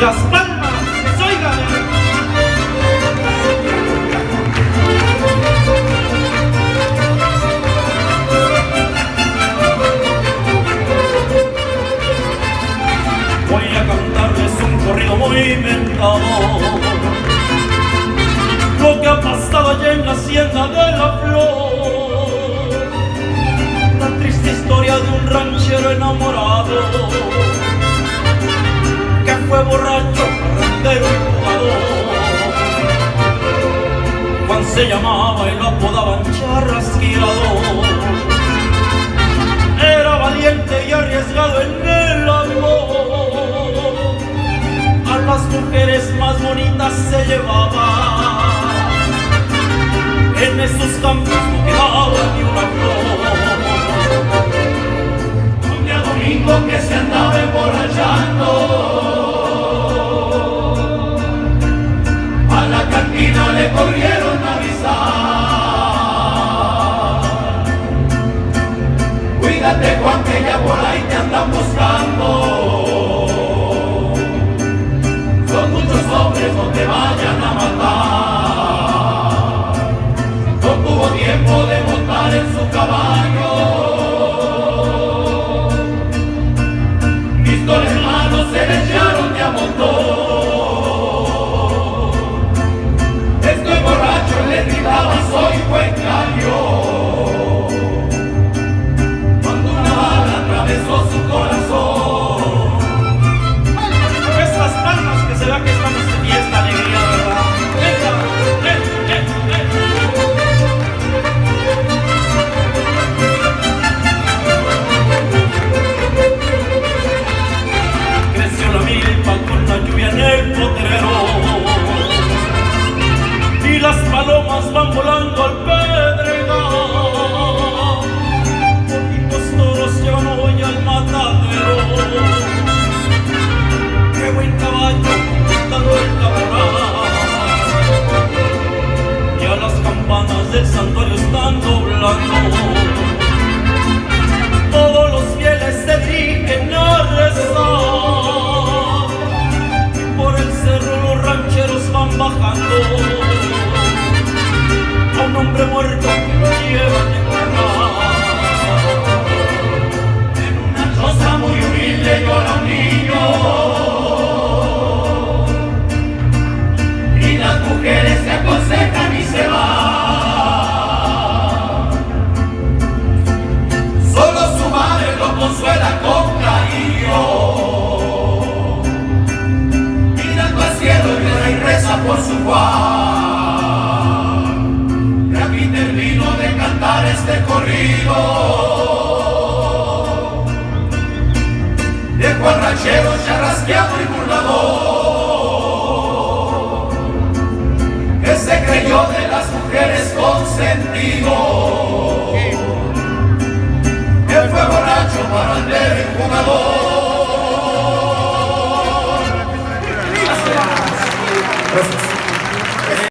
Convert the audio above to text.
las palmas que se oigan. Voy a cantarles un corrido muy inventado, lo que ha pasado allá en la hacienda de la Flor, la triste historia de un ranchero enamorado que fue borracho, parrandero y jugador. Juan se llamaba y lo apodaban Charrasqueado. Era valiente y arriesgado en el amor, a las mujeres más bonitas se llevaba. En esos campos no quedaba ni una flor. Un día domingo que se andaba emborrachando, a la cantina le corrieron a avisar. Cuídate, Juan, que ya por ahí te andan buscando. Son muchos hombres, no te vayan a matar. No tuvo tiempo de montar en su caballo. Pistolas en mano se le echaron de a montón. Estoy borracho y le gritaba, soy buen gallo. Atravesó su corazón. Estas palmas que se vea que estamos de fiesta, alegría, ¿verdad? Venga, creció la milpa con la lluvia en el potrero y las palomas van volando al pedregal. Llevan hoy al matadero. Qué buen caballo montando el caporal. Ya las campanas del santuario están doblando. Todos los fieles se dirigen a rezar. Por el cerro los rancheros van bajando a un hombre muerto que lo llevan en corral. Cosa muy humilde llora un niño y las mujeres se aconsejan y se van. Solo su madre lo consuela con cariño. Mirando al cielo llora y reza por su Juan. Y aquí termino de cantar este corrido de Juan Ranchero.